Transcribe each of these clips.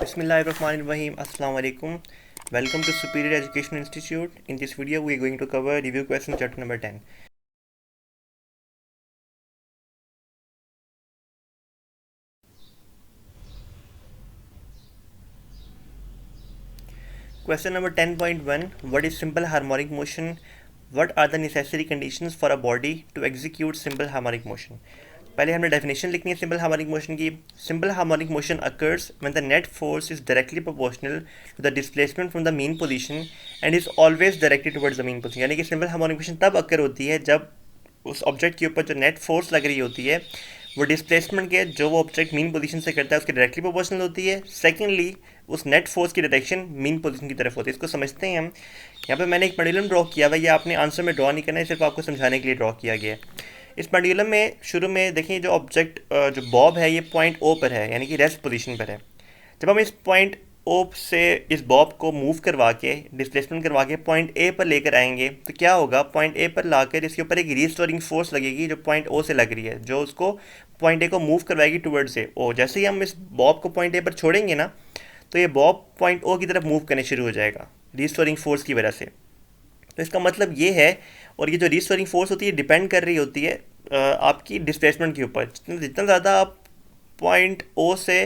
Bismillahirrahmanirrahim. Assalamu alaikum. Welcome to Superior Education Institute. In this video, we are going to cover review question chapter number 10. Question number 10.1. What is simple harmonic motion? What are the necessary conditions for a body to execute simple harmonic motion? पहले हमें definition लिखनी है simple harmonic motion की. Simple harmonic motion occurs when the net force is directly proportional to the displacement from the mean position and is always directed towards the mean position. यानी कि simple harmonic motion तब अकर होती है जब उस object के ऊपर जो नेट फोर्स लग रही होती है वो डिस्प्लेसमेंट के जो वो ऑब्जेक्ट मीन पोजीशन से करता है उसके डायरेक्टली प्रोपोर्शनल होती है. सेकेंडली उस नेट फोर्स की डायरेक्शन मीन पोजीशन की तरफ होती है. इसको समझते हैं हम. यहाँ पे मैंने एक पेंडुलम ड्रॉ किया हुआ है. ये आपने आंसर में ड्रॉ नहीं करना है, सिर्फ आपको समझाने के लिए ड्रॉ किया गया है. इस पेंडुलम में शुरू में देखिए जो ऑब्जेक्ट जो बॉब है ये पॉइंट ओ पर है, यानी कि रेस्ट पोजीशन पर है. जब हम इस पॉइंट ओ से इस बॉब को मूव करवा के डिस्प्लेसमेंट करवा के पॉइंट ए पर लेकर आएंगे तो क्या होगा, पॉइंट ए पर लाकर इसके ऊपर एक रिस्टोरिंग फोर्स लगेगी जो पॉइंट ओ से लग रही है, जो उसको पॉइंट ए को मूव करवाएगी टुवर्ड्स ए ओ. जैसे ही हम इस बॉब को पॉइंट ए पर छोड़ेंगे ना तो ये बॉब पॉइंट ओ की तरफ मूव करने शुरू हो जाएगा रिस्टोरिंग फोर्स की वजह से. तो इसका मतलब ये है, और ये जो रिस्टोरिंग फोर्स होती है डिपेंड कर रही होती है आपकी डिस्प्लेसमेंट के ऊपर. जितना ज़्यादा आप पॉइंट ओ से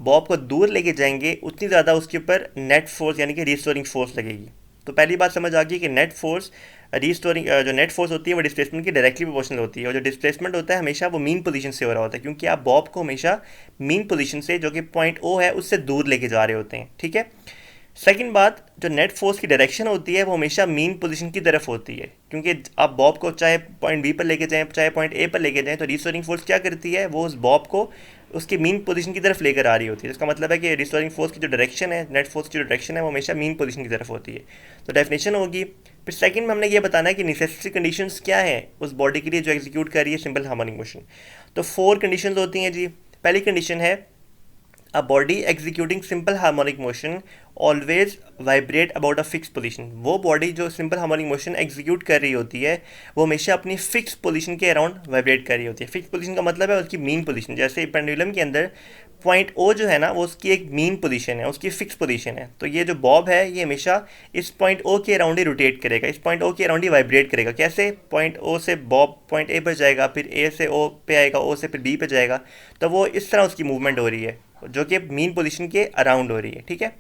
बॉब को दूर लेके जाएंगे उतनी ज़्यादा उसके ऊपर नेट फोर्स यानी कि रिस्टोरिंग फोर्स लगेगी. तो पहली बात समझ आ गई कि नेट फोर्स रिस्टोरिंग जो नेट फोर्स होती है वो डिस्प्लेसमेंट की डायरेक्टली प्रोपोर्शनल होती है, और जो डिस्प्लेसमेंट होता है हमेशा वो मीन पोजीशन से हो रहा होता है, क्योंकि आप बॉब को हमेशा मीन पोजीशन से जो कि पॉइंट ओ है उससे दूर लेके जा रहे होते हैं. ठीक है. सेकंड बात, जो नेट फोर्स की डायरेक्शन होती है वो हमेशा मीन पोजीशन की तरफ होती है, क्योंकि आप बॉब को चाहे पॉइंट बी पर लेके जाएं चाहे पॉइंट ए पर लेके जाएं तो रिस्टोरिंग फोर्स क्या करती है, वो उस बॉब को उसकी मीन पोजीशन की तरफ लेकर आ रही होती है. इसका मतलब है कि रिस्टोरिंग फोर्स की जो डायरेक्शन है, नेट फोर्स की जो डायरेक्शन है वो हमेशा मीन पोजीशन की तरफ होती है. तो डेफिनेशन होगी. फिर सेकंड में हमने ये बताना है कि नेसेसरी कंडीशंस क्या है उस बॉडी के लिए जो एग्जीक्यूट कर रही है सिंपल हार्मोनिक मोशन. तो 4 कंडीशंस होती हैं जी. पहली कंडीशन है a body executing simple harmonic motion always vibrate about a fixed position. वो बॉडी जो सिंपल हार्मोनिक मोशन एग्जीक्यूट कर रही होती है वो हमेशा अपनी फिक्स पोजीशन के अराउंड वाइब्रेट कर रही होती है. फिक्स पोजीशन का मतलब है उसकी मीन पोजीशन. जैसे पेंडुलम के अंदर पॉइंट ओ जो है ना वो उसकी एक मीन पोजीशन है, उसकी फिक्स पोजीशन है. तो ये जो बॉब है ये हमेशा इस पॉइंट ओ के अराउंड ही रोटेट करेगा, इस पॉइंट ओ के अराउंड ही वाइब्रेट करेगा. कैसे, पॉइंट ओ से बॉब पॉइंट ए पर जाएगा, फिर ए से ओ पे आएगा, ओ से फिर बी पे जाएगा. तो वो इस तरह उसकी मूवमेंट हो रही है जो कि मीन पोजीशन के अराउंड हो रही है. ठीक है.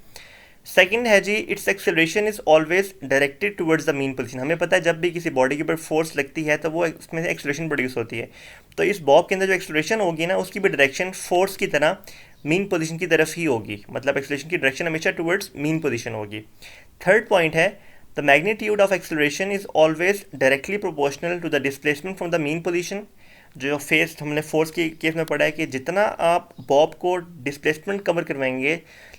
सेकंड है जी, it's acceleration is always directed towards the mean position. हमें पता है जब भी किसी बॉडी के ऊपर फोर्स लगती है तो वो उसमें से एक्सेलरेशन प्रोड्यूस होती है. तो इस बॉब के अंदर जो एक्सेलरेशन होगी ना उसकी भी डायरेक्शन फोर्स की तरह मीन पोजीशन की तरफ ही होगी, मतलब एक्सेलरेशन की डायरेक्शन हमेशा टुवर्ड्स मीन पोजीशन होगी. थर्ड पॉइंट है the magnitude of acceleration is always directly proportional to the displacement from the mean position. जो फेस हमने फोर्स के केस में पढ़ा है कि जितना आप बॉब को डिस्प्लेसमेंट कवर करवाएंगे,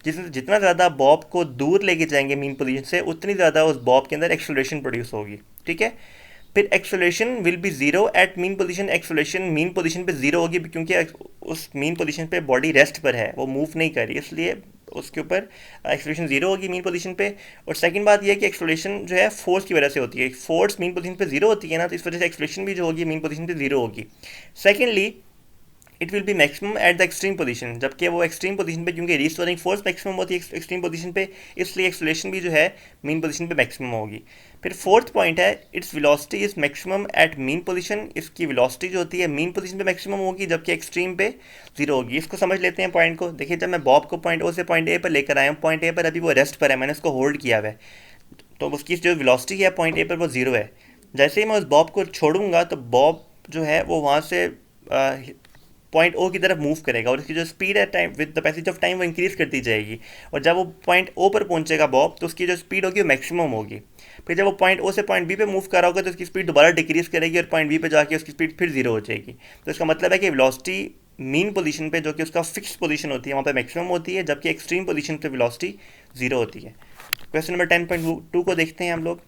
जितना ज़्यादा बॉब को दूर लेके जाएंगे मीन पोजीशन से उतनी ज़्यादा उस बॉब के अंदर एक्सेलरेशन प्रोड्यूस होगी. ठीक है. फिर acceleration will be zero at mean position. Acceleration mean position पे जीरो होगी क्योंकि उस मीन पोजीशन पे बॉडी रेस्ट पर है, वो मूव नहीं कर रही, इसलिए उसके ऊपर एक्सेलरेशन जीरो होगी मीन पोजीशन पे. और सेकंड बात यह है कि एक्सेलरेशन जो है फोर्स की वजह से होती है. फोर्स मीन पोजीशन पे जीरो होती है ना, तो इस वजह से एक्सेलरेशन भी जो होगी मीन पोजीशन पे जीरो होगी. Secondly it will be maximum at the extreme position, जबकि वो एक्सट्रीम पोजीशन पे क्योंकि रिस्टोरिंग फोर्स मैक्सिमम होती है एक्सट्रीम पोजीशन पे, इसलिए एक्सेलरेशन भी जो है मीन पोजीशन पे मैक्सिमम होगी. फिर फोर्थ पॉइंट है its velocity is maximum at mean position. इसकी वेलोसिटी जो होती है मीन पोजीशन पे मैक्सिमम होगी जबकि एक्सट्रीम पे जीरो होगी. इसको समझ लेते हैं पॉइंट को. देखिए जब मैं बॉब को पॉइंट ओ से पॉइंट ए पर लेकर आया हूँ, पॉइंट ए पर अभी वो रेस्ट पर है, मैंने उसको होल्ड किया हुआ है, तो उसकी जो वेलोसिटी है पॉइंट ए पर वो जीरो है. जैसे ही मैं उस बॉब को छोड़ूंगा तो बॉब जो है वो वहाँ से पॉइंट ओ की तरफ मूव करेगा और इसकी जो स्पीड है time with the passage of time वो इंक्रीज़ करती जाएगी. और जब वो पॉइंट ओ पर पहुंचेगा बॉब तो उसकी जो स्पीड होगी वो मैक्सिमम होगी. फिर जब वो पॉइंट ओ से पॉइंट बी पे मूव कर रहा होगा तो उसकी स्पीड दोबारा डिक्रीज़ करेगी और पॉइंट बी पे जाके उसकी स्पीड फिर जीरो हो जाएगी. तो इसका मतलब है कि वेलोसिटी मीन पोजीशन पे जो कि उसका फिक्स पोजीशन होती है वहाँ पे मैक्सिमम होती है, जबकि एक्सट्रीम पोजीशन पे वेलोसिटी जीरो होती है. क्वेश्चन नंबर 10.2 को देखते हैं हम लोग.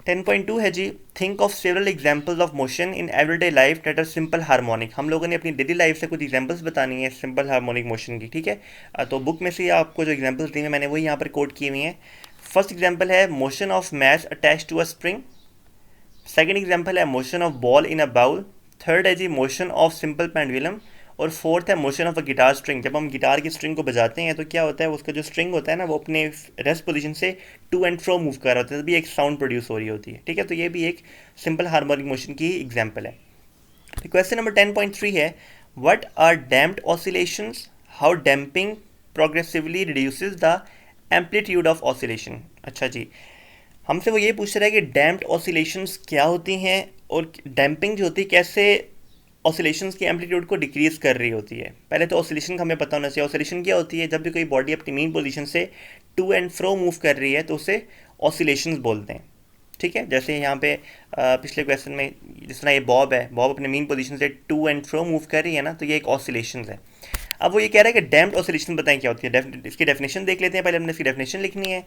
10.2 है जी, think of several examples of motion in everyday life that are simple harmonic. हम लोगों ने अपनी डेली लाइफ से कुछ एग्जाम्पल्स बतानी है सिंपल हार्मोनिक मोशन की. ठीक है. तो बुक में से आपको जो एग्जाम्पल्स दी हैं मैंने वही यहाँ पर कोट किए हुए हैं. फर्स्ट एग्जाम्पल है motion of mass attach to a spring. Second example है motion of ball in a bowl. Third है जी मोशन ऑफ सिंपल पेंडुलम. और फोर्थ है motion of a guitar string. जब हम गिटार की स्ट्रिंग को बजाते हैं तो क्या होता है, उसका जो स्ट्रिंग होता है ना वो अपने रेस्ट पोजीशन से टू एंड फ्रो मूव कर रहा होता है, तभी एक साउंड प्रोड्यूस हो रही होती है। ठीक है, तो ये भी एक सिंपल हार्मोनिक मोशन की एग्जाम्पल है। क्वेश्चन नंबर 10.3 है what are damped oscillations, how damping progressively reduces the amplitude of oscillation. अच्छा जी, हमसे वो ये पूछ रहा है कि डैम्प्ड ऑसिलेशंस क्या होती हैं और डैम्पिंग जो होती है कैसे ऑसिलेशंस की एम्पलीट्यूड को डिक्रीज कर रही होती है। पहले तो ऑसिलेशन का हमें पता होना चाहिए। ऑसिलेशन क्या होती है, जब भी कोई बॉडी अपनी मेन पोजीशन से टू एंड फ्रो मूव कर रही है तो उसे ऑसिलेशंस बोलते हैं। ठीक है, जैसे यहाँ पे पिछले क्वेश्चन में जिस तरह ये बॉब है, बॉब अपने मेन पोजीशन से टू एंड फ्रो मूव कर रही है ना, तो ये एक ऑसिलेशन है। अब वो ये कह रहा है कि डैम्प्ड ऑसिलेशन बताएं क्या होती है। इसकी डेफिनेशन देख लेते हैं। पहले हमने इसकी डेफिनेशन लिखनी है।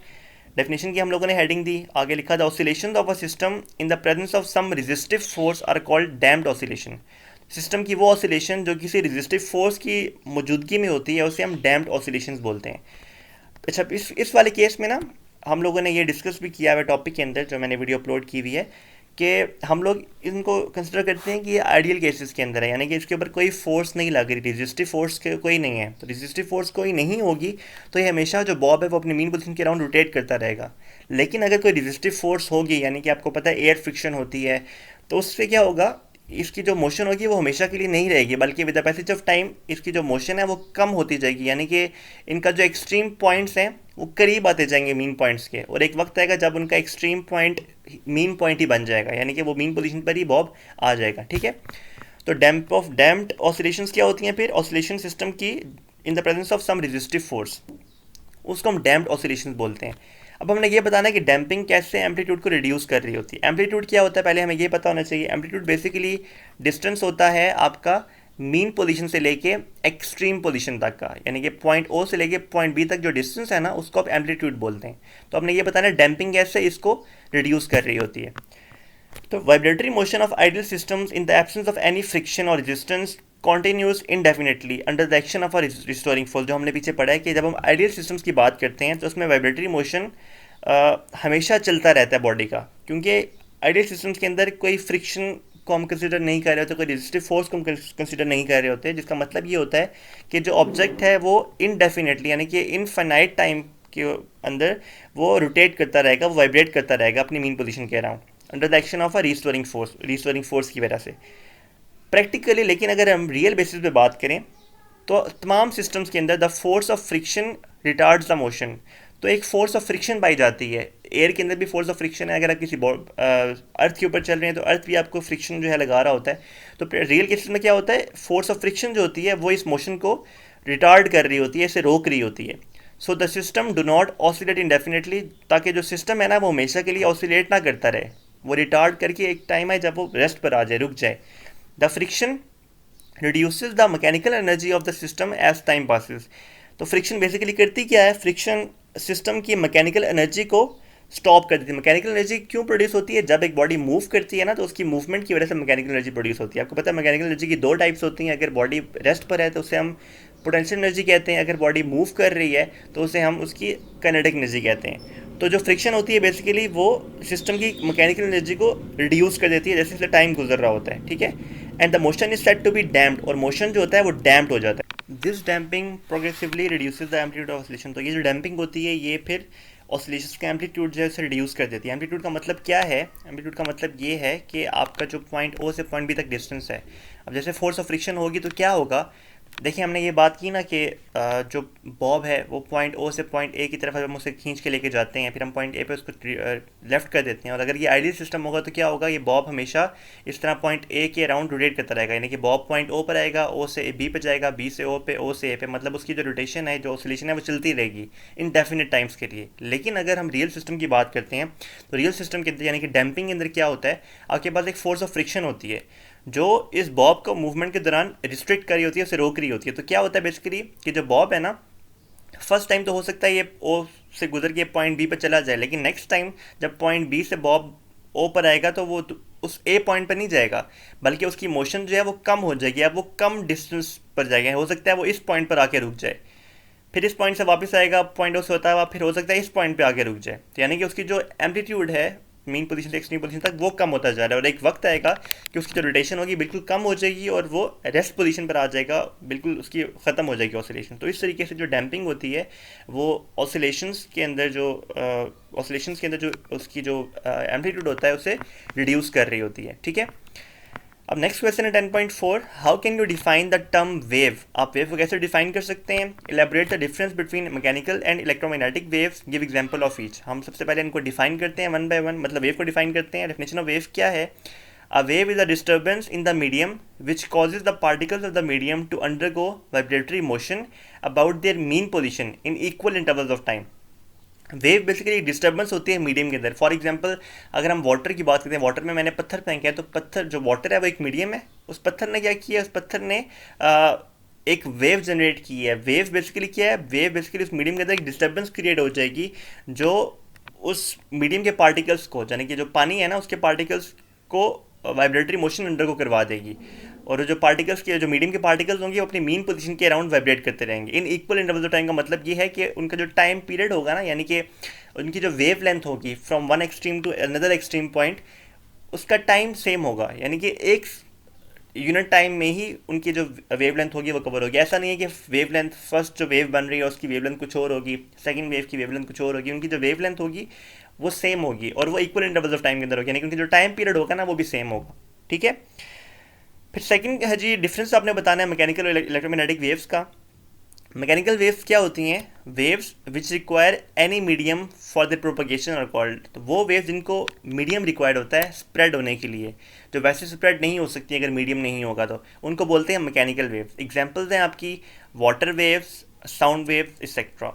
डेफिनेशन की हम लोगों ने हेडिंग दी, आगे लिखा था oscillation of a system in the presence of some resistive force are called damped oscillation. System की वो ऑसिलेशन जो किसी रेजिस्टिव फोर्स की मौजूदगी में होती है उसे हम डैम्प्ड ऑसिलेशंस बोलते हैं। अच्छा, इस वाले केस में ना हम लोगों ने ये डिस्कस भी किया है टॉपिक के अंदर, जो मैंने वीडियो अपलोड की हुई है, कि हम लोग इनको कंसिडर करते हैं कि ये आइडियल केसेस के अंदर है, यानी कि इसके ऊपर कोई फोर्स नहीं लग रही, रेजिस्टिव फोर्स कोई नहीं है। तो रेजिस्टिव फोर्स कोई नहीं होगी तो ये हमेशा जो बॉब है वो अपनी मेन पोजीशन के अराउंड रोटेट करता रहेगा। लेकिन अगर कोई रेजिस्टिव फोर्स होगी, यानी कि आपको पता है एयर फ्रिक्शन होती है, तो उससे क्या होगा, इसकी जो मोशन होगी वो हमेशा के लिए नहीं रहेगी, बल्कि with the passage of time इसकी जो मोशन है वो कम होती जाएगी। यानी कि इनका जो एक्सट्रीम पॉइंट्स हैं वो करीब आते जाएंगे मीन पॉइंट्स के, और एक वक्त आएगा जब उनका एक्सट्रीम पॉइंट मीन पॉइंट ही बन जाएगा, यानी कि वो मीन पोजीशन पर ही बॉब आ जाएगा। ठीक है, तो डैम्प्ड ऑसिलेशंस क्या होती हैं फिर, ऑसिलेशन सिस्टम की in the presence of some resistive force, उसको हम डैम्प्ड ऑसिलेशंस बोलते हैं। अब हमने ये बताना है कि डैम्पिंग कैसे एम्पलीट्यूड को रिड्यूस कर रही होती है। एम्पलीट्यूड क्या होता है पहले हमें ये पता होना चाहिए। एम्पलीट्यूड बेसिकली डिस्टेंस होता है आपका मीन पोजीशन से लेके एक्सट्रीम पोजीशन तक का, यानी कि पॉइंट ओ से लेके पॉइंट बी तक जो डिस्टेंस है ना उसको आप एम्पलीट्यूड बोलते हैं। तो हमने ये बताना है डैम्पिंग कैसे इसको रिड्यूस कर रही होती है। तो vibratory motion of ideal systems in the absence of any friction और resistance continues indefinitely under the action of a restoring force. जो हमने पीछे पढ़ा है कि जब हम आइडियल सिस्टम्स की बात करते हैं तो उसमें वाइब्रेटरी मोशन हमेशा चलता रहता है बॉडी का, क्योंकि आइडियल सिस्टम्स के अंदर कोई फ्रिक्शन को हम कंसिडर नहीं कर रहे होते, कोई रेजिस्टिव फोर्स को हम कंसिडर नहीं कर रहे होते, जिसका मतलब ये होता है कि जो ऑब्जेक्ट है वो इनडेफिनेटली यानी कि इनफाइनाइट टाइम के अंदर वो रोटेट करता रहेगा, वो वाइब्रेट करता रहेगा अपनी मीन पोजीशन के around under the action of a restoring force की वजह से प्रैक्टिकली। लेकिन अगर हम रियल बेसिस पे बात करें तो तमाम सिस्टम्स के अंदर the force of friction retards the motion. तो एक फोर्स ऑफ फ्रिक्शन पाई जाती है, एयर के अंदर भी फोर्स ऑफ फ्रिक्शन है। अगर आप किसी अर्थ के ऊपर चल रहे हैं तो अर्थ भी आपको फ्रिक्शन जो है लगा रहा होता है। तो रियल केसेस में क्या होता है, फोर्स ऑफ फ्रिक्शन जो होती है वो इस मोशन को रिटार्ड कर रही होती है, इसे रोक रही होती है। So the system do not oscillate indefinitely, ताकि जो सिस्टम है ना वो हमेशा के लिए ऑसिलेट ना करता रहे, वो रिटार्ड करके एक टाइम है जब वो रेस्ट पर आ जाए, रुक जाए। The friction reduces the mechanical energy of the system as time passes. तो फ्रिक्शन बेसिकली करती क्या है, फ्रिक्शन सिस्टम की मैकेनिकल एनर्जी को स्टॉप कर देती है। मैकेनिकल एनर्जी क्यों प्रोड्यूस होती है, जब एक बॉडी मूव करती है ना तो उसकी मूवमेंट की वजह से मैकेनिकल एनर्जी प्रोड्यूस होती है। आपको पता है मैकेनिकल एनर्जी की दो टाइप्स होती हैं। अगर बॉडी रेस्ट पर है तो उसे हम पोटेंशियल एनर्जी कहते हैं, अगर बॉडी मूव कर रही है तो उसे हम उसकी काइनेटिक एनर्जी कहते हैं। तो जो फ्रिक्शन होती है बेसिकली वो सिस्टम की मैकेनिकल एनर्जी को रिड्यूस कर देती है जैसे जैसे टाइम गुजर रहा होता है। ठीक है, and the motion is set to be damped, और मोशन जो होता है वो डैम्प्ड हो जाता है। This damping progressively reduces the amplitude of oscillation. तो ये जो डैम्पिंग होती है ये फिर ऑसिलेशंस का एम्पलीट्यूड जो है उसे रिड्यूस कर देती है। एम्पलीट्यूड का मतलब क्या है, एम्पलीट्यूड का मतलब ये है कि आपका जो पॉइंट ओ से पॉइंट बी तक डिस्टेंस है, अब जैसे फोर्स ऑफ फ्रिक्शन होगी तो क्या होगा, देखिए हमने ये बात की ना कि जो बॉब है वो पॉइंट ओ से पॉइंट ए की तरफ हम उसे खींच के लेके जाते हैं, फिर हम पॉइंट ए पे उसको लेफ्ट कर देते हैं। और अगर ये आइडियल सिस्टम होगा तो क्या होगा, ये बॉब हमेशा इस तरह पॉइंट ए के अराउंड रोटेट करता रहेगा, यानी कि बॉब पॉइंट ओ पर आएगा, ओ से बी पे जाएगा, बी से ओ पे, ओ से ए पे, मतलब उसकी जो रोटेशन है, जो ऑसिलेशन है वो चलती रहेगी इनडेफिनिट टाइम्स के लिए। लेकिन अगर हम रियल सिस्टम की बात करते हैं तो रियल सिस्टम के अंदर यानी कि डैम्पिंग के अंदर क्या होता है, आपके पास एक फोर्स ऑफ फ्रिक्शन होती है जो इस बॉब को मूवमेंट के दौरान रिस्ट्रिक्ट कर रही होती है, उसे रोक रही होती है। तो क्या होता है बेसिकली कि जो बॉब है ना, फर्स्ट टाइम तो हो सकता है ये ओ से गुजर के पॉइंट बी पर चला जाए, लेकिन नेक्स्ट टाइम जब पॉइंट बी से बॉब ओ पर आएगा तो वो उस ए पॉइंट पर नहीं जाएगा, बल्कि उसकी मोशन जो है वो कम हो जाएगी, अब वो कम डिस्टेंस पर जाएगा। हो सकता है वो इस पॉइंट पर आके रुक जाए, फिर इस पॉइंट से वापस आएगा, पॉइंट ओ से होता है फिर हो सकता है इस पॉइंट पे आके रुक जाए। तो यानी कि उसकी जो एम्पलीट्यूड है मीन पोजीशन से एक्सट्रीम पोजीशन तक वो कम होता जा रहा है, और एक वक्त आएगा कि उसकी जो रोटेशन होगी बिल्कुल कम हो जाएगी और वो रेस्ट पोजीशन पर आ जाएगा, बिल्कुल उसकी ख़त्म हो जाएगी ऑसिलेशन। तो इस तरीके से जो डैम्पिंग होती है वो ऑसिलेशंस के अंदर जो उसकी जो एम्पलीट्यूड होता है उसे रिड्यूस कर रही होती है। ठीक है, अब नेक्स्ट क्वेश्चन है 10.4, how can you define the term wave. आप वेव को कैसे डिफाइन कर सकते हैं। Elaborate the difference between mechanical and electromagnetic waves, give example of each. हम सबसे पहले इनको डिफाइन करते हैं वन बाय वन, मतलब वेव को डिफाइन करते हैं। डेफिनेशन ऑफ वेव क्या है। A wave is a disturbance in the medium which causes the particles of the medium to undergo vibratory motion about their mean position in equal intervals of time. Wave basically एक disturbance होती है medium के अंदर। For example अगर हम water की बात करते हैं, वाटर में मैंने पत्थर फेंका है, तो पत्थर जो वाटर है वो एक मीडियम है। उस पत्थर ने क्या किया, उस पत्थर ने एक वेव जनरेट की है। वेव बेसिकली क्या है, वेव बेसिकली उस मीडियम के अंदर एक डिस्टर्बेंस क्रिएट हो जाएगी जो उस मीडियम के पार्टिकल्स को, यानी कि जो पानी है ना उसके पार्टिकल्स को वाइब्रेटरी मोशन अंडर को करवा देगी, और जो पार्टिकल्स के जो मीडियम के पार्टिकल्स होंगे वो अपनी मीन पोजीशन के अराउंड वाइब्रेट करते रहेंगे in equal interval of time. का मतलब ये है कि उनका जो टाइम पीरियड होगा ना, यानी कि उनकी जो वेव लेंथ होगी from one extreme to another extreme point, उसका टाइम सेम होगा, यानी कि एक यूनिट टाइम में ही उनकी जो वेव लेंथ होगी वो कवर होगी। ऐसा नहीं है कि वेव लेंथ फर्स्ट जो वेव बन रही है उसकी वेव लेंथ कुछ और होगी, सेकंड वेव की वेव लेंथ कुछ और होगी। उनकी जो वेव लेंथ होगी वो सेम होगी और वो इक्वल इंटरवल्स ऑफ टाइम के अंदर होगी, यानी कि उनकी जो टाइम पीरियड होगा ना वो भी सेम होगा। ठीक है, फिर सेकंड है जी डिफरेंस आपने बताना है मैकेनिकल और इलेक्ट्रोमैग्नेटिक वेव्स का। मैकेनिकल वेव्स क्या होती हैं, waves which require any medium for the propagation are called. तो वो वेव्स जिनको मीडियम रिक्वायर्ड होता है स्प्रेड होने के लिए, जो वैसे स्प्रेड नहीं हो सकती अगर मीडियम नहीं होगा, तो उनको बोलते हैं मैकेनिकल वेव्स। एग्जांपल्स हैं आपकी water waves, sound waves etcetera.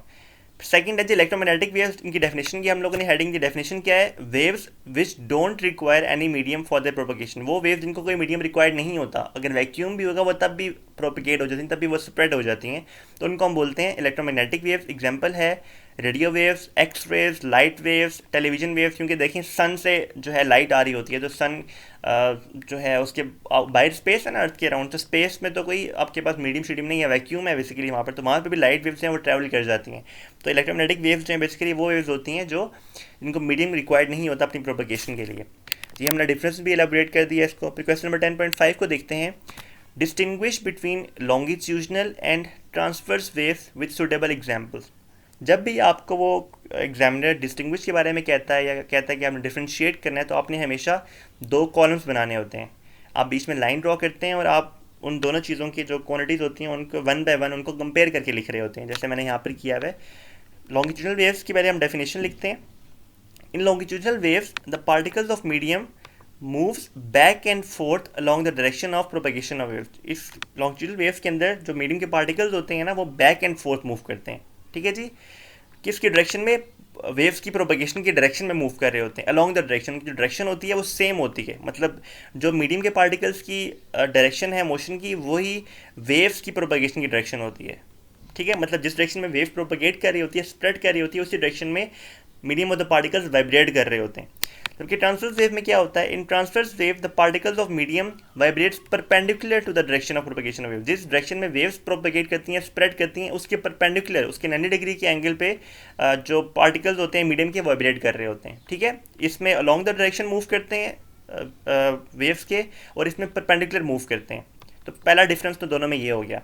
Second है जी इलेक्ट्रोमैग्नेटिक वेव्स। इनकी डेफिनेशन की हम लोगों ने हेडिंग की डेफिनेशन क्या है, waves which don't require any medium for the propagation. वो वेव्स जिनको कोई मीडियम रिक्वायर्ड नहीं होता, अगर वैक्यूम भी होगा वो तब भी प्रोपिगेट हो जाती हैं, तब भी वो स्प्रेड हो जाती हैं, तो उनको हम बोलते हैं इलेक्ट्रोमैग्नेटिक वेव्स। एग्जांपल है radio waves, x waves, light waves, television waves. क्योंकि देखिए सन से जो है लाइट आ रही होती है, तो सन जो है उसके बाहर स्पेस है ना अर्थ के अराउंड, तो स्पेस में तो कोई आपके पास मीडियम शीडियम नहीं है, वैक्यूम है बेसिकली वहाँ पर, तो वहाँ पर भी लाइट वेव्स हैं वो ट्रैवल कर जाती हैं। तो इलेक्ट्रोमैग्नेटिक वेव्स जो हैं बेसिकली वो वेव्स होती हैं जो जिनको मीडियम रिक्वायर्ड नहीं होता अपनी प्रोपगेशन के लिए। ये हमने डिफरेंस भी एलाबोरेट कर दिया इसको। फिर क्वेश्चन नंबर 10.5 को देखते हैं, distinguish between longitudinal and transverse waves with suitable examples. जब भी आपको वो एग्जामिनर डिस्टिंग्विश के बारे में कहता है या कहता है कि आपने डिफ्रेंशिएट करना है, तो आपने हमेशा दो कॉलम्स बनाने होते हैं। आप बीच में लाइन ड्रॉ करते हैं और आप उन दोनों चीज़ों की जो क्वांटिटीज़ होती हैं उनको वन बाय वन उनको कंपेयर करके लिख रहे होते हैं, जैसे मैंने यहाँ पर किया हुआ है। लॉन्गिट्यूडनल वेव्स की पहले हम डेफिनेशन लिखते हैं। In longitudinal waves the particles of medium moves back and forth along the direction of propagation of waves. इस लॉन्गिट्यूडनल वेव्स के अंदर जो मीडियम के पार्टिकल्स होते हैं ना वो बैक एंड फोर्थ मूव करते हैं। ठीक है जी, किसकी डायरेक्शन में, वेव्स की प्रोपगेशन की डायरेक्शन में मूव कर रहे होते हैं, अलॉन्ग द डायरेक्शन। जो डायरेक्शन होती है वो सेम होती है, मतलब जो मीडियम के पार्टिकल्स की डायरेक्शन है मोशन की, वही वेव्स की प्रोपगेशन की डायरेक्शन होती है। ठीक है, मतलब जिस डायरेक्शन में वेव प्रोपगेट कर रही होती है, स्प्रेड कर रही होती है, उसी डायरेक्शन में medium of the particles vibrate कर रहे होते हैं। जबकि ट्रांसवर्स वेव में क्या होता है, in transverse wave the particles of medium vibrates perpendicular to the direction of propagation of wave. जिस डायरेक्शन में वेव्स प्रोपगेट करती हैं, स्प्रेड करती हैं, उसके परपेंडिकुलर, उसके 90 डिग्री के एंगल पे जो पार्टिकल्स होते हैं मीडियम के वाइब्रेट कर रहे होते हैं। ठीक है, इसमें अलॉन्ग द डायरेक्शन मूव करते हैं वेव्स के, और इसमें परपेंडिकुलर मूव करते हैं। तो पहला डिफरेंस तो दोनों में ये हो गया।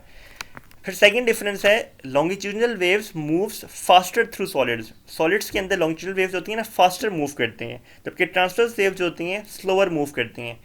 फिर सेकंड डिफरेंस है longitudinal waves moves faster through solids. Solids के अंदर लॉन्गिट्यूडनल वेव्स होती हैं ना फास्टर मूव करती हैं, जबकि ट्रांसवर्स वेव्स जो होती हैं स्लोअर मूव करती हैं।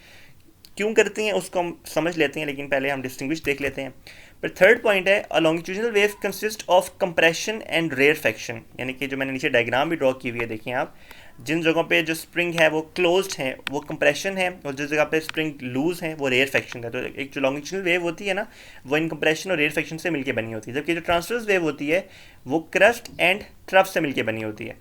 क्यों करती हैं उसको हम समझ लेते हैं, लेकिन पहले हम डिस्टिंग्विश देख लेते हैं। फिर थर्ड पॉइंट है a longitudinal wave consist of compression and rarefaction, यानी कि जो मैंने नीचे डायग्राम भी ड्रॉ की हुई है देखिए आप, जिन जगहों पे जो स्प्रिंग है वो क्लोज्ड है वो कंप्रेशन है, और जिस जगह पे स्प्रिंग लूज है वो रेयरफैक्शन है। तो एक जो लॉन्गिट्यूडनल वेव होती है ना वो इन कंप्रेशन और रेयरफैक्शन से मिलकर बनी होती है, जबकि जो ट्रांसवर्स वेव होती है वो क्रस्ट एंड ट्रफ से मिलकर बनी होती है।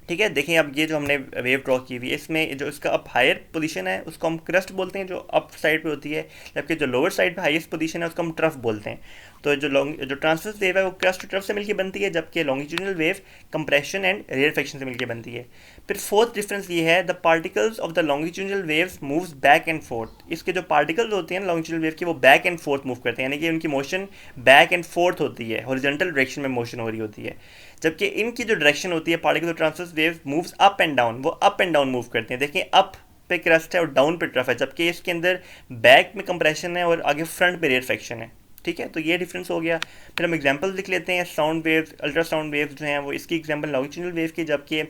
ठीक है, देखिए अब ये जो हमने वेव ड्रॉ की हुई है, इसमें जो इसका अप हायर पोजीशन है उसको हम क्रस्ट बोलते हैं, जो अप साइड पे होती है, जबकि जो लोअर साइड पे हाईएस्ट पोजीशन है उसको हम ट्रफ बोलते हैं। तो जो ट्रांसवर्स वेव है वो क्रस्ट ट्रफ से मिलकर बनती है, जबकि longitudinal wave compression and rarefaction से मिलकर बनती है। फिर फोर्थ डिफरेंस ये है the particles of the longitudinal waves moves back and fourth. इसके जो पार्टिकल्स होते हैं लॉन्गिट्यूडनल वेव के वो बैक एंड फोर्थ मूव करते हैं, यानी कि उनकी मोशन बैक एंड फोर्थ होती है, हॉरिजॉन्टल डायरेक्शन में मोशन हो रही होती है। जबकि इनकी जो डायरेक्शन होती है particle transverse wave moves up and down, वो अप एंड डाउन मूव करते हैं। देखिए अप पे क्रस्ट है और डाउन पे ट्रफ है, जबकि इसके अंदर बैक में कंप्रेशन है और आगे फ्रंट पे रेयरफेक्शन है। ठीक है, तो ये डिफरेंस हो गया। फिर हम एग्जांपल लिख लेते हैं। साउंड वेव्स, अल्ट्रासाउंड वेव्स जो हैं वो इसकी एग्जांपल लॉन्गिट्यूडिनल वेव की, जबकि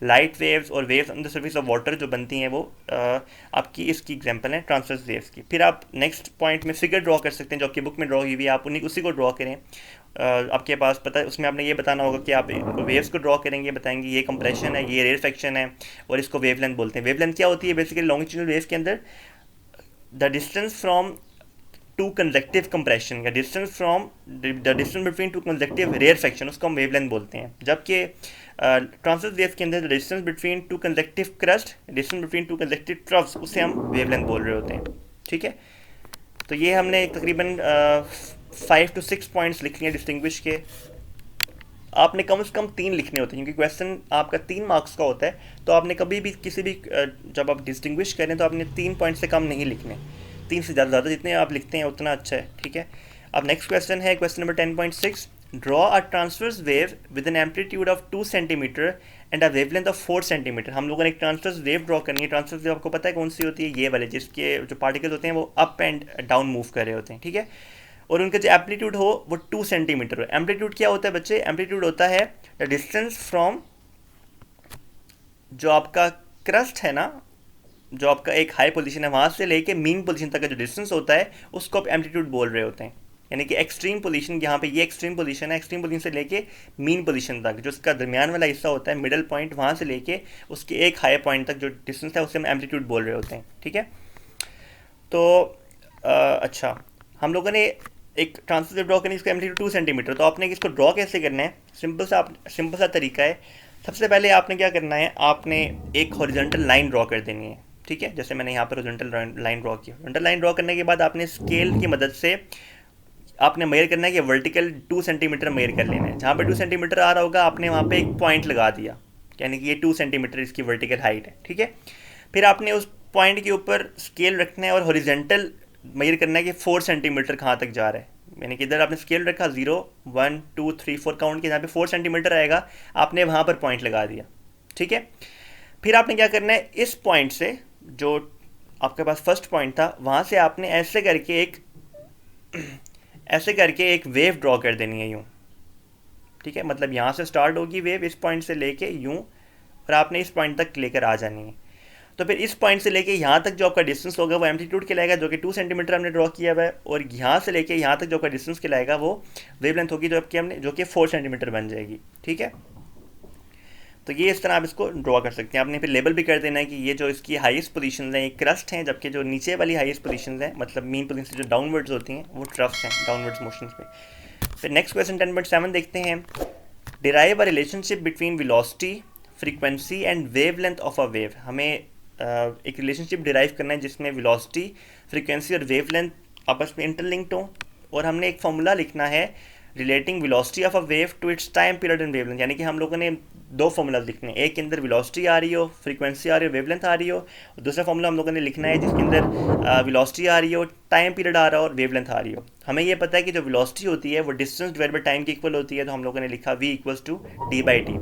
लाइट वेव्स और waves on the surface of water जो बनती हैं वो आपकी इसकी एग्जांपल है ट्रांसवर्स वेव्स की। फिर आप नेक्स्ट पॉइंट में फिगर ड्रॉ कर सकते हैं जो आपकी बुक में ड्रॉ हुई हुई है, आप उन्हीं उसी को ड्रॉ करें। आपके पास पता है उसमें आपने ये बताना होगा कि आप वेव्स को ड्रॉ करेंगे, बताएंगे ये कंप्रेशन है, ये रेयरफेक्शन है और इसको वेवलेंथ बोलते हैं। वेवलेंथ क्या होती है? बेसिकली लॉन्गिट्यूडिनल वेव के अंदर the distance from two consecutive compression या distance from the distance between two consecutive rarefaction, उसको हम वेवलेंथ बोलते हैं। जबकि ट्रांसवर्स वेव के अंदर the distance between two consecutive crust, distance between two consecutive troughs, उसे हम वेवलेंथ बोल रहे होते हैं। ठीक है, तो ये हमने तकरीबन 5 to 6 पॉइंट्स लिख लिए डिस्टिंग्विश के। आपने कम से कम 3 लिखने होते हैं क्योंकि क्वेश्चन आपका 3 मार्क्स का होता है, तो आपने कभी भी किसी भी जब आप डिस्टिंग्विश करें तो आपने 3 पॉइंट से कम नहीं लिखने, 3 से ज़्यादा जितने आप लिखते हैं उतना अच्छा है। ठीक है, अब नेक्स्ट क्वेश्चन है question number 10.6। Draw a transverse wave with an amplitude of 2 centimetre and a wavelength of 4 centimetre. हम लोगों ने एक ट्रांसवर्स वेव ड्रॉ करनी है। ट्रांसवर्स वेव आपको पता है कौन सी होती है? ये वाले जिसके जो पार्टिकल्स होते हैं वो अप एंड डाउन मूव कर रहे होते हैं। ठीक है, और उनका जो एम्पलीट्यूड हो वो 2 सेंटीमीटर हो। एम्पलीट्यूड क्या होता है बच्चे? एम्पलीट्यूड होता है द डिस्टेंस फ्रॉम जो आपका क्रस्ट है ना, जो आपका एक हाई पोजीशन है वहाँ से लेके मीन पोजीशन तक का जो डिस्टेंस होता है उसको आप एम्पलीट्यूड बोल रहे होते हैं। यानी कि एक्सट्रीम पोजीशन, यहाँ पे ये एक्सट्रीम पोजीशन है, एक्सट्रीम पोजीशन से लेके मीन पोजीशन तक जो उसका दरमियान वाला हिस्सा होता है, मिडल पॉइंट, वहाँ से लेके उसके एक हाई पॉइंट तक जो डिस्टेंस है उसे हम एम्पलीट्यूड बोल रहे होते हैं। ठीक है, तो अच्छा, हम लोगों ने एक ट्रांसवर्स वेव ड्रॉ करनी है, इसका एम्पलीट्यूड 2 सेंटीमीटर। तो आपने इसको ड्रॉ कैसे करना है? सिंपल सा तरीका है। सबसे पहले आपने क्या करना है, आपने एक हॉरिजॉन्टल लाइन ड्रॉ कर देनी है। ठीक है, जैसे मैंने यहाँ पर हॉरिजॉन्टल लाइन ड्रॉ की। हॉरिजॉन्टल लाइन ड्रॉ करने के बाद आपने स्केल की मदद से आपने मेयर करना है कि वर्टिकल 2 सेंटीमीटर मेयर कर लेना है। जहाँ पे 2 सेंटीमीटर आ रहा होगा आपने वहाँ पे एक पॉइंट लगा दिया, यानी कि ये 2 सेंटीमीटर इसकी वर्टिकल हाइट है। ठीक है, फिर आपने उस पॉइंट के ऊपर स्केल रखना है और हॉरिजॉन्टल मेयर करना है कि 4 सेंटीमीटर कहाँ तक जा रहा है। यानी कि इधर आपने स्केल रखा 0 1 2 3 4 काउंट के, जहाँ पे 4 सेंटीमीटर आएगा आपने वहाँ पर पॉइंट लगा दिया। ठीक है, फिर आपने क्या करना है, इस पॉइंट से जो आपके पास फर्स्ट पॉइंट था वहाँ से आपने ऐसे करके एक वेव ड्रॉ कर देनी है यूँ। ठीक है, मतलब यहाँ से स्टार्ट होगी वेव इस पॉइंट से लेके यूँ और आपने इस पॉइंट तक लेकर आ जानी है। तो फिर इस पॉइंट से लेके यहाँ तक जो आपका डिस्टेंस होगा वो एम्पलीट्यूड कहलाएगा, जो कि 2 सेंटीमीटर हमने ड्रॉ किया हुआ है, और यहाँ से लेके यहाँ तक जो आपका डिस्टेंस कहलाएगा वो वेवलेंथ होगी जो कि 4 सेंटीमीटर बन जाएगी। ठीक है, तो ये इस तरह आप इसको ड्रॉ कर सकते हैं। आपने फिर लेबल भी कर देना है कि ये जो इसकी हाईएस्ट पोजीशंस हैं ये क्रस्ट हैं, जबकि जो नीचे वाली हाईएस्ट पोजीशंस हैं मतलब मीन पोजीशन से जो डाउनवर्ड्स होती हैं वो ट्रफ्स हैं, डाउनवर्ड्स मोशंस पे। फिर नेक्स्ट क्वेश्चन 10.7 देखते हैं। Derive a relationship between velocity, frequency and wavelength of a wave. हमें एक रिलेशनशिप डिराइव करना है जिसमें वेलोसिटी, फ्रीक्वेंसी और वेवलेंथ आपस में इंटरलिंक्ड हो, और हमने एक फॉर्मूला लिखना है relating velocity of a wave to its time period and wavelength. यानी कि हम लोगों ने 2 फॉर्मूलाज लिखने हैं, एक के अंदर वेलोसिटी आ रही हो, फ्रीक्वेंसी आ रही हो, वेवलेंथ आ रही हो, और दूसरा फॉर्मूला हम लोगों ने लिखना है जिसके अंदर वेलोसिटी आ रही हो, टाइम पीरियड आ रहा हो और वेवलेंथ आ रही हो। हमें ये पता है कि जो वेलोसिटी होती है वो डिस्टेंस डिवाइड बाई टाइम की इक्वल होती है, तो हम लोगों ने लिखा v इक्वल्स टू d/t।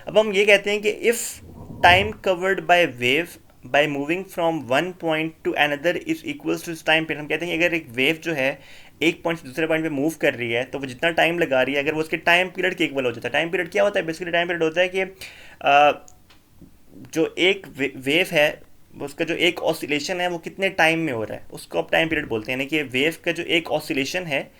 अब हम ये कहते हैं कि if time covered by wave by moving from one point to another is equals to time period. हम कहते हैं कि अगर एक वेव जो है एक पॉइंट से दूसरे पॉइंट पे मूव कर रही है तो वो जितना टाइम लगा रही है अगर वो उसके टाइम पीरियड के इक्वल हो जाता है। टाइम पीरियड क्या होता है? बेसिकली टाइम पीरियड होता है कि जो एक वेव है उसका जो एक ऑसिलेशन है वो कितने टाइम में हो रहा है उसको आप टाइम पीरियड बोलते हैं। यानी कि वेव का जो एक ऑसिलेशन है,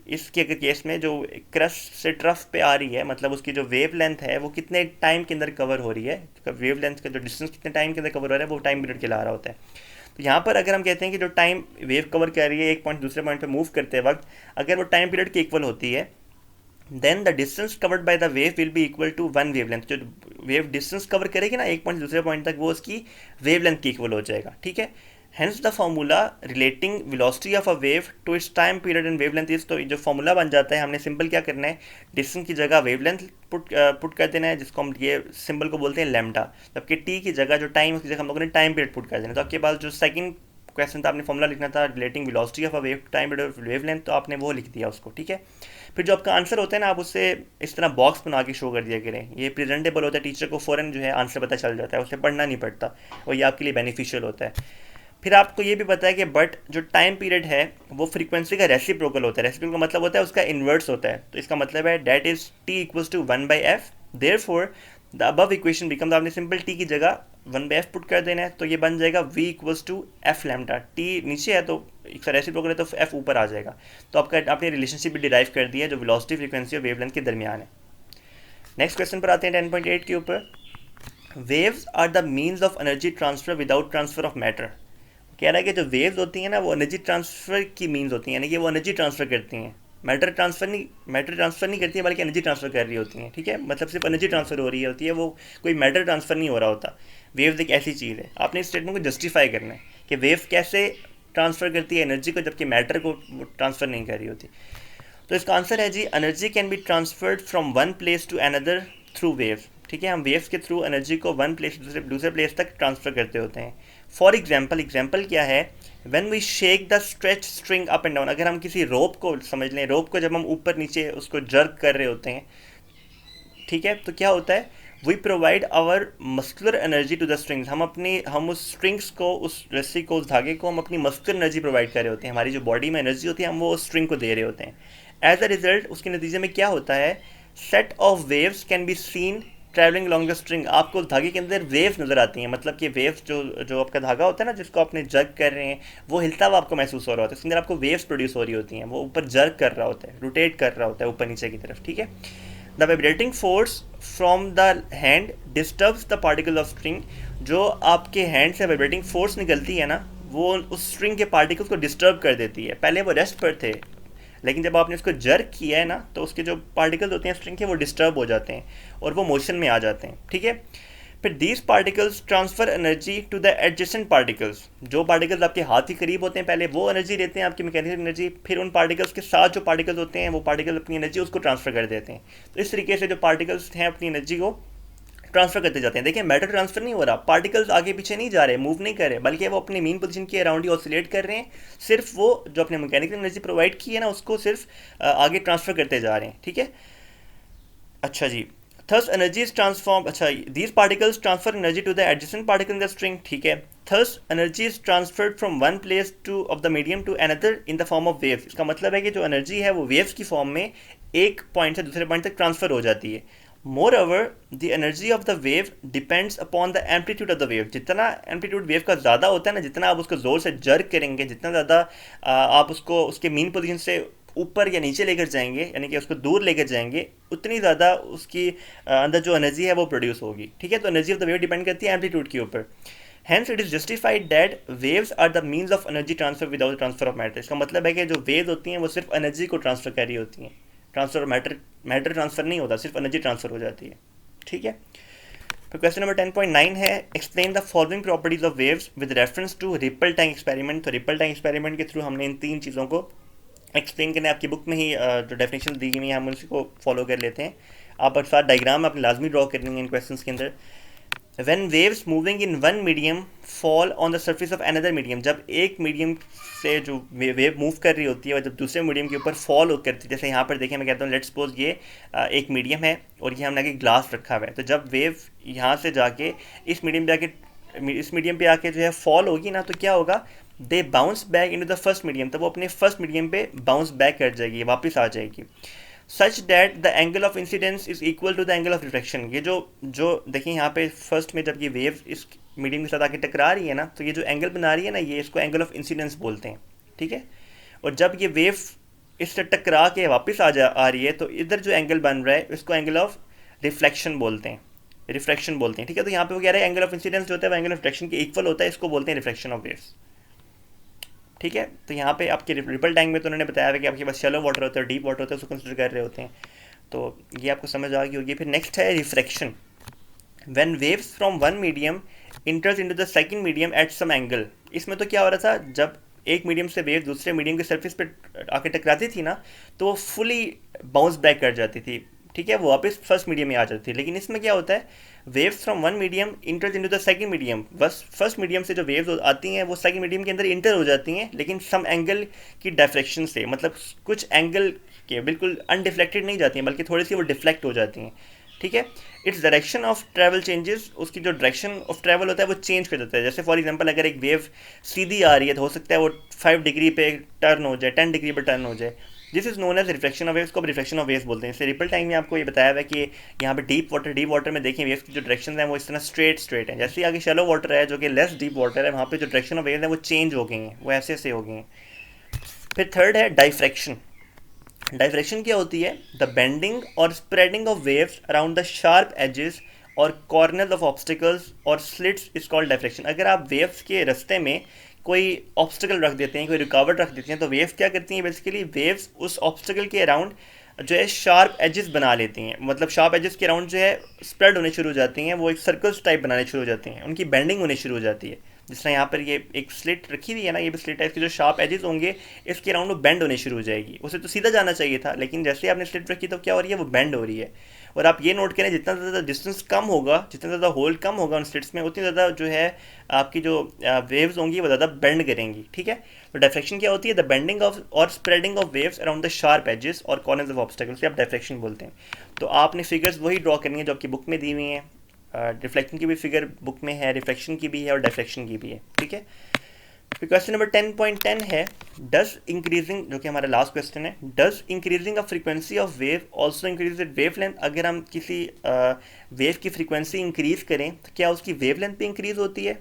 इसके केस में जो क्रस्ट से ट्रफ पे आ रही है, मतलब उसकी जो वेव लेंथ है वो कितने टाइम के अंदर कवर हो रही है, वेव लेंथ का जो डिस्टेंस कितने टाइम के अंदर कवर हो रहा है वो टाइम पीरियड कहला रहा होता है। तो यहाँ पर अगर हम कहते हैं कि जो टाइम वेव कवर कर रही है एक पॉइंट दूसरे पॉइंट पे मूव करते वक्त अगर वो टाइम पीरियड के इक्वल होती है, then the distance covered by the wave will be equal to 1 wavelength. जो वेव डिस्टेंस कवर करेगी ना एक पॉइंट दूसरे पॉइंट तक वो उसकी वेवलेंथ के इक्वल हो जाएगा। ठीक है, hence the formula relating velocity of a wave to its time period and wavelength is. तो जो फार्मूला बन जाता है हमने सिंपल क्या करना है, डिस्टेंस की जगह वेवलेंथ पुट कर देना है जिसको हम ये सिंबल को बोलते हैं लैम्डा, जबकि टी की जगह जो टाइम उसकी जगह हम लोगों ने टाइम पीरियड पुट कर देना है। तो आपके पास जो सेकंड क्वेश्चन था, आपने फॉर्मूला लिखना था relating velocity of a wave time wavelength, तो आपने वो लिख दिया उसको, ठीक है। फिर जो आपका आंसर होता है ना, आप उससे इस तरह बॉक्स बना के शो कर दिया करें, ये प्रेजेंटेबल होता है, टीचर को फ़ौरन जो है आंसर पता चल जाता है, उसे पढ़ना नहीं पड़ता, और ये आपके लिए बेनिफिशियल होता है। फिर आपको ये भी पता है कि बट जो टाइम पीरियड है वो फ्रीक्वेंसी का रेसिप्रोकल होता है। रेसिप्रोकल का मतलब होता है उसका इन्वर्स होता है, तो इसका मतलब है that is T equals to 1/f, therefore the above equation becomes, आपने सिंपल टी की जगह 1/f पुट कर देना है, तो ये बन जाएगा v equals to F lambda. T नीचे है तो इसका रेसिप्रोकल है तो f ऊपर आ जाएगा। तो आपने रिलेशनशिप भी डिराइव कर दी है जो वेलोसिटी, फ्रीक्वेंसी और वेवलेंथ के दरमियान है। नेक्स्ट क्वेश्चन पर आते हैं 10.8 के ऊपर। Waves are the means of energy transfer without transfer of matter. कह रहा है कि जो वेव्स होती हैं ना वो एनर्जी ट्रांसफ़र की मीन्स होती हैं, यानी कि वो एनर्जी ट्रांसफ़र करती हैं, मैटर ट्रांसफ़र नहीं करती हैं, बल्कि एनर्जी ट्रांसफ़र कर रही होती हैं, ठीक है। मतलब सिर्फ एनर्जी ट्रांसफ़र हो रही होती है, वो कोई मैटर ट्रांसफ़र नहीं हो रहा होता। वेव्स एक ऐसी चीज़ है, आपने इस स्टेटमेंट को जस्टिफाई करना है कि वेव कैसे ट्रांसफ़र करती है एनर्जी को, जबकि मैटर को ट्रांसफ़र नहीं कर रही होती। तो इसका आंसर है जी, energy can be transferred from one place to another through wave, ठीक है। हम वेव्स के थ्रू एनर्जी को वन प्लेस दूसरे प्लेस तक ट्रांसफ़र करते होते हैं। फॉर एग्जाम्पल क्या है, when we shake the stretch string up and down, अगर हम किसी रोप को समझ लें, रोप को जब हम ऊपर नीचे उसको जर्क कर रहे होते हैं, ठीक है, तो क्या होता है, we provide our muscular energy to the strings, हम उस स्ट्रिंग्स को, उस रस्सी को, उस धागे को हम अपनी मस्कुलर एनर्जी प्रोवाइड कर रहे होते हैं। हमारी जो बॉडी में एनर्जी होती है हम वो उस स्ट्रिंग को दे रहे होते हैं। एज अ रिजल्ट उसके नतीजे में क्या होता है, set of waves can be seen travelling along the string, आपको उस धागे के अंदर वेव्स नज़र आती हैं। मतलब कि वेव्स जो आपका धागा होता है ना, जिसको आपने जर्क कर रहे हैं, वो हिलता हुआ आपको महसूस हो रहा होता है, उसके अंदर आपको वेव्स प्रोड्यूस हो रही होती हैं, वो ऊपर जर्क कर रहा होता है, रोटेट कर रहा होता है ऊपर नीचे की तरफ, ठीक है। The vibrating force from the hand disturbs the particle of string, जो आपके हैंड से वाइब्रेटिंग फोर्स निकलती है ना, वो उस स्ट्रिंग के पार्टिकल्स को डिस्टर्ब कर देती है। पहले वो रेस्ट पर थे, लेकिन जब आपने उसको जर्क किया है ना, तो उसके जो पार्टिकल्स होते हैं स्ट्रिंग के, वो डिस्टर्ब हो जाते हैं और वो मोशन में आ जाते हैं, ठीक है। फिर these particles transfer energy to the adjacent particles, जो पार्टिकल्स आपके हाथ के करीब होते हैं पहले वो एनर्जी देते हैं, आपकी मैकेनिकल एनर्जी, फिर उन पार्टिकल्स के साथ जो पार्टिकल्स होते हैं वो पार्टिकल अपनी एनर्जी उसको ट्रांसफ़र कर देते हैं। तो इस तरीके से जो पार्टिकल्स हैं अपनी एनर्जी को ट्रांसफ़र करते जाते हैं। देखिए मैटर ट्रांसफ़र नहीं हो रहा, पार्टिकल्स आगे पीछे नहीं जा रहे, मूव नहीं कर रहे, बल्कि वो अपनी मेन पोजीशन के अराउंड ही ऑसिलेट कर रहे हैं। सिर्फ वो जो अपने मैकेनिकल एनर्जी प्रोवाइड की है ना, उसको सिर्फ आगे ट्रांसफ़र करते जा रहे हैं, ठीक है। अच्छा जी, थस एनर्जी इज ट्रांसफॉर्म, अच्छा these particles transfer energy to the adjacent particle in the string, ठीक है। Thus energy is transferred from one place to of the medium to another in the form of waves. इसका मतलब है कि जो energy है वो वेव्स की फॉर्म में एक पॉइंट से दूसरे पॉइंट तक ट्रांसफ़र हो जाती है। Moreover, the energy of the wave depends upon the amplitude of the wave. जितना एम्पलीट्यूड वेव का ज़्यादा होता है ना, जितना आप उसको ज़ोर से जर्क करेंगे, जितना ज़्यादा आप उसको उसके मीन पोजीशन से ऊपर या नीचे लेकर जाएंगे, यानी कि उसको दूर लेकर जाएंगे, उतनी ज़्यादा उसकी अंदर जो एनर्जी है वो प्रोड्यूस होगी, ठीक है। तो energy of the wave depend करती है एम्पलीट्यूड के ऊपर। Hence it is justified that waves are the means of energy transfer without transfer of matter. इसका मतलब है कि जो वेव्स होती हैं वो सिर्फ एनर्जी को ट्रांसफ़र कर रही होती हैं, ट्रांसफर मैटर ट्रांसफर नहीं होता, सिर्फ एनर्जी ट्रांसफर हो जाती है, ठीक है। फिर क्वेश्चन नंबर 10.9 है, explain the following properties of waves with reference to ripple tank experiment. तो रिपल टैंक एक्सपेरिमेंट के थ्रू हमने इन तीन चीज़ों को एक्सप्लेन करना है। आपकी बुक में ही जो डेफिनेशन दी गई है हम उसी को फॉलो कर लेते हैं। आप साथ डायग्राम आपने लाजमी ड्रॉ करनी है इन क्वेश्चन के अंदर। When waves moving in one medium fall on the surface of another medium, जब एक मीडियम से जो वेव मूव कर रही होती है और जब दूसरे मीडियम के ऊपर फॉल करती है, जैसे यहाँ पर देखें, मैं कहता हूँ लेट्स सपोज ये एक मीडियम है और ये हमने आगे ग्लास रखा हुआ है, तो जब वेव यहाँ से जाके इस मीडियम पे आके जो है फॉल होगी ना, तो क्या होगा, they bounce back into the first medium, तो वो अपने फर्स्ट मीडियम पे बाउंस बैक कर जाएगी, वापस आ जाएगी। Such that the angle of incidence is equal to the angle of reflection. ये जो देखिए यहाँ पे फर्स्ट में जब ये वेव इस मीडियम के साथ आके टकरा रही है ना, तो ये जो एंगल बना रही है ना, ये इसको एंगल ऑफ इंसिडेंस बोलते हैं, ठीक है। और जब ये वेव इससे टकरा के वापस आ रही है, तो इधर जो एंगल बन रहा है इसको एंगल ऑफ रिफ्लेक्शन बोलते हैं, ठीक है। तो यहाँ पे वो कह रहे हैं एंगल ऑफ इंसिडेंस जो होता है वो एंगल ऑफ रिफ्लेक्शन के इक्वल होता है, इसको बोलते हैं रिफ्लेक्शन ऑफ वेव्स, ठीक है। तो यहाँ पे आपके रिपल टैंक में तो उन्होंने बताया है कि आपके पास शैलो वाटर होता है, डीप वाटर होता है, उसको कंसिडर कर रहे होते हैं, तो ये आपको समझ आ गई होगी। फिर नेक्स्ट है refraction. When waves from one medium enters into the second medium at some angle. इसमें तो क्या हो रहा था, जब एक मीडियम से वेव दूसरे मीडियम के सरफेस पे आके टकराती थी ना, तो वो फुली बाउंस बैक कर जाती थी, ठीक है, वो वापस फर्स्ट मीडियम में आ जाती है। लेकिन इसमें क्या होता है, waves from one medium inter into the second medium, बस फर्स्ट मीडियम से जो वेव्स आती हैं वो सेकंड मीडियम के अंदर इंटर हो जाती हैं, लेकिन सम एंगल की डायफ्रेक्शन से, मतलब कुछ एंगल के बिल्कुल अनडिफ्लेक्टेड नहीं जाती हैं, बल्कि थोड़ी सी वो डिफ्लेक्ट हो जाती हैं। ठीक है, its direction of travel changes, उसकी जो डायरेक्शन ऑफ ट्रैवल होता है वो चेंज कर देता है। जैसे फॉर एग्जांपल अगर एक वेव सीधी आ रही है तो हो सकता है वो 5 डिग्री पे टर्न हो जाए, 10 डिग्री पे टर्न हो जाए। This is known as reflection of waves, को रिफ्लेक्शन ऑफ वेव्स बोलते हैं। इससे रिपल टाइम में आपको ये बताया हुआ है कि यहाँ पे डीप वाटर में देखें वेव्स की जो डायरेक्शन है वो इस तरह स्ट्रेट है। जैसे आगे शैलो वाटर है जो कि लेस डीप वाटर है, वहाँ पे जो डायरेक्शन ऑफ वेव्स है वो चेंज हो गई हैं, वो ऐसे ऐसे हो गई हैं। फिर थर्ड है डाइफ्रैक्शन। डाइफ्रैक्शन क्या होती है, द बेंडिंग और spreading of waves around the sharp edges और कॉर्नर ऑफ ऑब्स्टिकल्स और स्लिट्स इज कॉल्ड डाइफ्रैक्शन। अगर आप वेव्स के रास्ते में कोई ऑब्स्टिकल रख देते हैं, कोई रुकावट रख देते हैं, तो वेव्स क्या करती हैं, बेसिकली वेव्स उस ऑब्स्टिकल के अराउंड जो है शार्प एजेस बना लेती हैं। मतलब शार्प एजेस के अराउंड जो है स्प्रेड होने शुरू हो जाती हैं, वो एक सर्कल्स टाइप बनाने शुरू हो जाती हैं, उनकी बेंडिंग होने शुरू हो जाती है। जिस तरह यहाँ पर ये एक स्लिट रखी हुई है ना, ये भी स्लिट है, इसके जो शार्प एजेस होंगे इसके अराउंड वो बेंड होने शुरू हो जाएगी। उसे तो सीधा जाना चाहिए था, लेकिन जैसे ही आपने स्लिट रखी तो क्या हो रही है, वो बेंड हो रही है। और आप ये नोट करें, जितना ज़्यादा डिस्टेंस कम होगा, जितना ज़्यादा होल कम होगा उन स्लिट्स में, उतनी ज़्यादा जो है आपकी जो वेव्स होंगी वो ज़्यादा बेंड करेंगी। ठीक है, तो डायफ्रैक्शन क्या होती है, द बेंडिंग ऑफ और spreading of waves around the sharp edges और कॉर्नर्स ऑफ ऑब्स्टेकल से आप डायफ्रैक्शन बोलते हैं। तो आपने फिगर्स वही ड्रॉ करनी है जो आपकी बुक में दी हुई हैं। रिफ्लेक्शन की भी फिगर बुक में है, रिफ्लेक्शन की भी है और डायफ्रैक्शन की भी है। ठीक है, फिर क्वेश्चन नंबर 10.10 है, डज इंक्रीजिंग, जो कि हमारा लास्ट क्वेश्चन है, does increasing of frequency of wave also increase wave length. अगर हम किसी वेव की फ्रीक्वेंसी इंक्रीज करें तो क्या उसकी वेव लेंथ भी इंक्रीज होती है।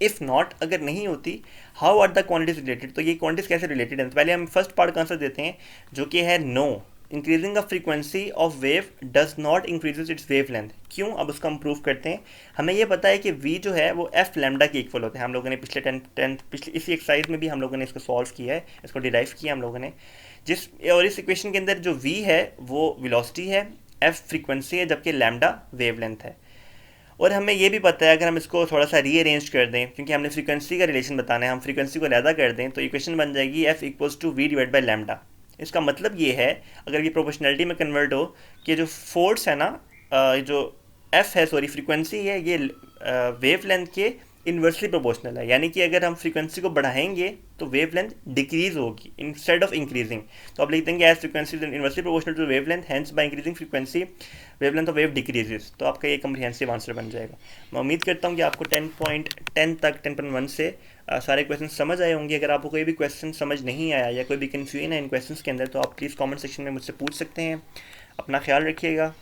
इफ़ नॉट, अगर नहीं होती, how are the quantities related. तो ये क्वांटिटीज कैसे रिलेटेड हैं, तो पहले हम फर्स्ट पार्ट का आंसर देते हैं जो कि है no, increasing of frequency of wave does not increases its wavelength. क्यों, अब उसका हम प्रूव करते हैं। हमें ये पता है कि v जो है वो f लैम्डा के इक्वल होता है। हम लोगों ने पिछले इसी एक्सरसाइज में भी हम लोगों ने इसको सॉल्व किया है, इसको डिराइव किया हम लोगों ने। और इस इक्वेशन के अंदर जो v है वो वेलोसिटी है, f फ्रीक्वेंसी है, जबकि लैम्डा वेव लेंथ है। और हमें ये भी पता है, अगर हम इसको थोड़ा सा रीअरेंज कर दें, क्योंकि हमने फ्रीक्वेंसी का रिलेशन बताना है, हम फ्रीक्वेंसी को अलहदा कर दें, तो इक्वेशन बन जाएगी f equals to V divide by lambda. इसका मतलब ये है, अगर ये प्रोपोर्शनलिटी में कन्वर्ट हो, कि जो फोर्स है ना, जो f है, सॉरी फ्रीक्वेंसी है, ये वेव लेंथ के इन्वर्सली प्रोपोर्शनल है। यानी कि अगर हम फ्रीक्वेंसी को बढ़ाएंगे तो वेव लेंथ डिक्रीज होगी इंस्टेड ऑफ इंक्रीजिंग। तो आप लिख देंगे as frequency inversely proportional to wavelength, hence by increasing frequency wavelength of wave decreases. तो आपका ये कम्प्रिहेंसिव आंसर बन जाएगा। मैं उम्मीद करता हूँ कि आपको 10.10 तक 10.1 से सारे क्वेश्चन समझ आए होंगे। अगर आपको कोई भी क्वेश्चन समझ नहीं आया या कोई भी कन्फ्यूजन है इन क्वेश्चन के अंदर, तो आप प्लीज़ कॉमेंट सेक्शन में मुझसे पूछ सकते हैं। अपना ख्याल रखिएगा।